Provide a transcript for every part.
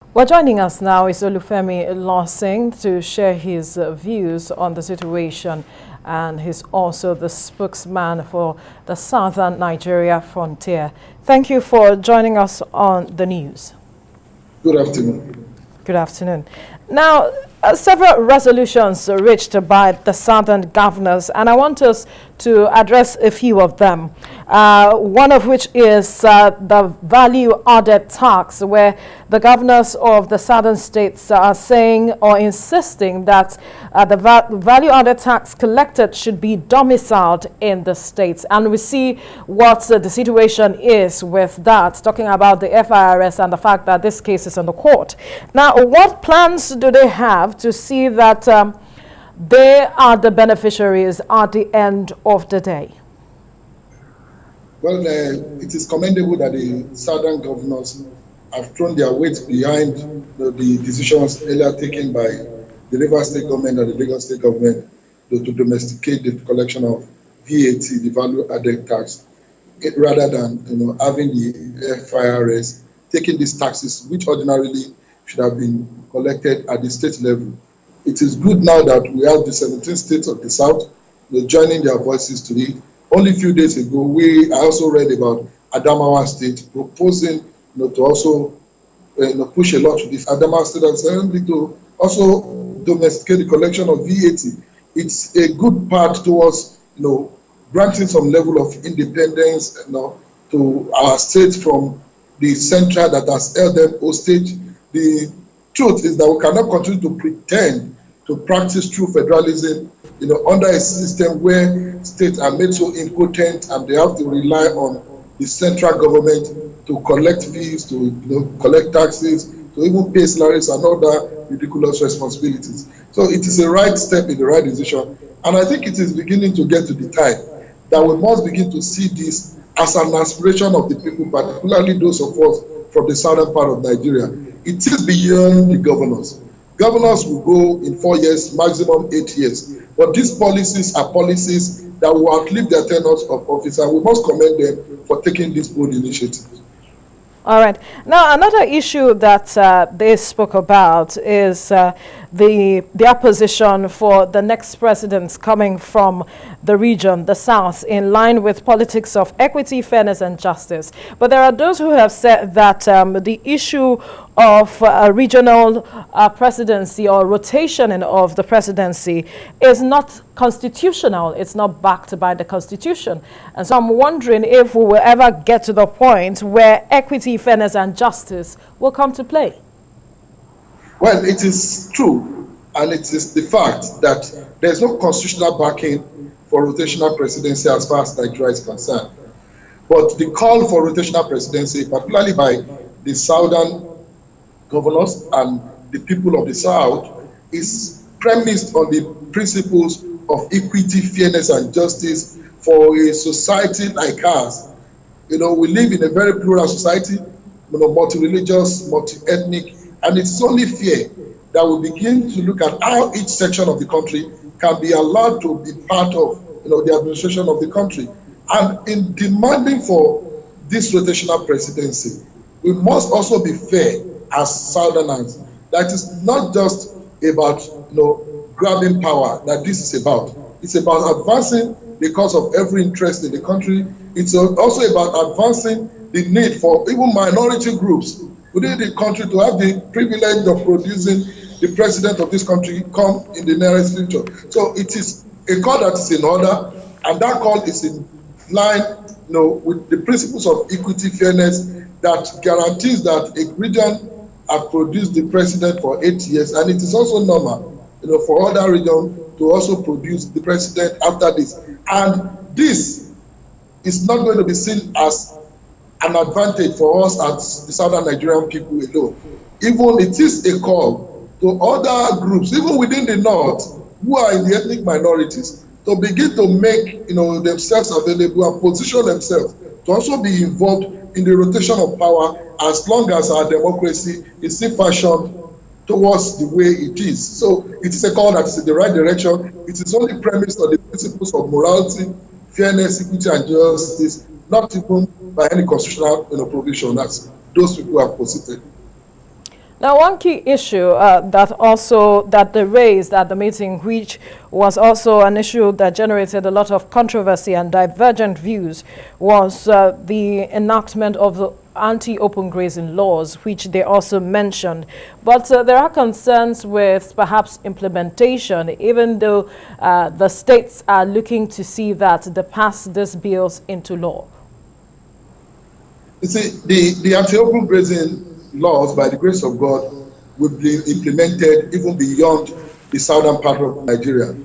Well, joining us now is Olufemi Lawson to share his views on the situation, and he's also the spokesman for the Southern Nigeria frontier. Thank you for joining us on the news. Good afternoon. Good afternoon. Now, several resolutions reached by the Southern governors, and I want us to address a few of them. One of which is the value-added tax, where the governors of the southern states are saying or insisting that the value-added tax collected should be domiciled in the states. And we see what the situation is with that, talking about the FIRS and the fact that this case is in the court. Now, what plans do they have to see that they are the beneficiaries at the end of the day? Well, it is commendable that the southern governors have thrown their weight behind the decisions earlier taken by the Rivers State government and the Lagos State government to domesticate the collection of V.A.T, the value-added tax, rather than having the FIRS taking these taxes, which ordinarily should have been collected at the state level. It is good now that we have the 17 states of the South joining their voices to it. Only a few days ago, I also read about Adamawa State proposing to also push a lot to this. Adamawa State and secondly to also domesticate the collection of V.A.T. It's a good part towards granting some level of independence to our states from the central that has held them hostage. The truth is that we cannot continue to pretend to practice true federalism, under a system where states are made so impotent and they have to rely on the central government to collect fees, to collect taxes, to even pay salaries and other ridiculous responsibilities. So it is a right step in the right decision, and I think it is beginning to get to the time that we must begin to see this as an aspiration of the people, particularly those of us from the southern part of Nigeria. It is beyond the governors. Governors will go in 4 years, maximum 8 years. But these policies are policies that will outlive their tenures of office, and we must commend them for taking this bold initiative. All right. Now, another issue that they spoke about is their position for the next presidents coming from the region, the South, in line with politics of equity, fairness, and justice. But there are those who have said that the issue of regional presidency or rotation of the presidency is not constitutional. It's not backed by the Constitution. And so I'm wondering if we will ever get to the point where equity, fairness, and justice will come to play. Well, it is true, and it is the fact that there's no constitutional backing for rotational presidency as far as Nigeria is concerned. But the call for rotational presidency, particularly by the southern governors and the people of the South, is premised on the principles of equity, fairness, and justice for a society like ours. We live in a very plural society, multi-religious, multi-ethnic, and it's only fair that we begin to look at how each section of the country can be allowed to be part of the administration of the country. And in demanding for this rotational presidency, we must also be fair as Southerners. That is not just about grabbing power that this is about. It's about advancing the cause of every interest in the country. It's also about advancing the need for even minority groups within the country to have the privilege of producing the president of this country come in the nearest future. So it is a call that is in order, and that call is in line with the principles of equity, fairness, that guarantees that a region has produced the president for 8 years, and it is also normal for other regions to also produce the president after this. And this is not going to be seen as an advantage for us as the southern Nigerian people alone. Even it is a call to other groups, even within the north, who are in the ethnic minorities, to begin to make themselves available and position themselves to also be involved in the rotation of power, as long as our democracy is still fashioned towards the way it is. So it is a call that is in the right direction. It is only premised on the principles of morality, fairness, equity, and justice, not even by any constitutional provision as those people have posited. Now, one key issue that they raised at the meeting, which was also an issue that generated a lot of controversy and divergent views, was the enactment of the anti-open grazing laws, which they also mentioned. But there are concerns with perhaps implementation, even though the states are looking to see that they pass these bills into law. You see, the anti-open grazing laws, by the grace of God, will be implemented even beyond the southern part of Nigeria.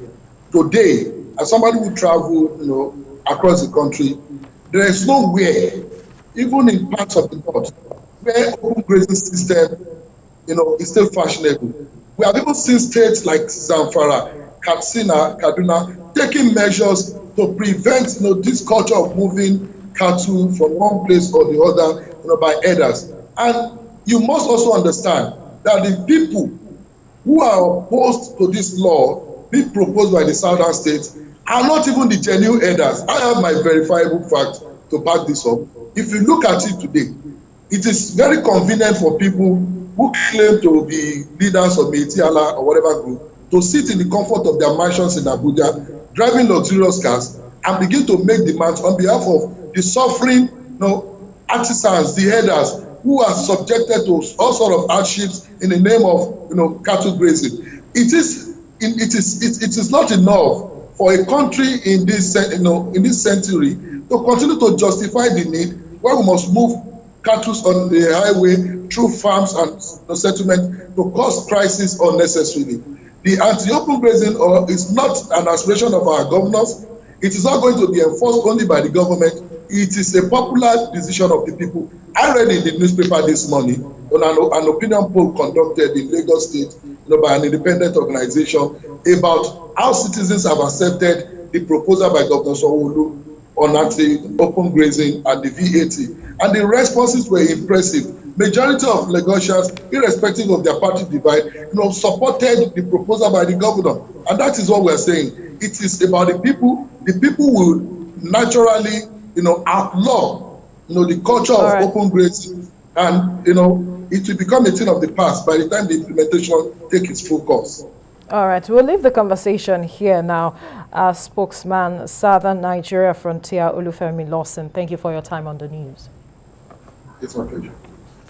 Today, as somebody who travel, across the country, there is nowhere, even in parts of the north, where open grazing system, is still fashionable. We have even seen states like Zamfara, Katsina, Kaduna, taking measures to prevent, this culture of moving cattle from one place or the other, by herders. And you must also understand that the people who are opposed to this law being proposed by the southern states are not even the genuine herders. I have my verifiable fact to back this up. If you look at it today, it is very convenient for people who claim to be leaders of V.A.T or whatever group to sit in the comfort of their mansions in Abuja, driving luxurious cars, and begin to make demands on behalf of the suffering, artisans, the herders, who are subjected to all sort of hardships in the name of, cattle grazing. It is not enough for a country in this century to continue to justify the need where we must move cattle on the highway through farms and settlement to cause crisis unnecessarily. The anti-open grazing is not an aspiration of our governors. It is not going to be enforced only by the government. It is a popular decision of the people. I read in the newspaper this morning on an opinion poll conducted in Lagos State, by an independent organization about how citizens have accepted the proposal by Governor Sanwo-Olu on anti-open grazing and the V.A.T. And the responses were impressive. Majority of Lagosians, irrespective of their party divide, supported the proposal by the governor. And that is what we're saying. It is about the people. The people will naturally, outlaw, the culture of open grazing, and, it will become a thing of the past by the time the implementation takes its full course. All right, we'll leave the conversation here now. Spokesman, Southern Nigeria Frontier, Olufemi Lawson, thank you for your time on the news. It's my pleasure.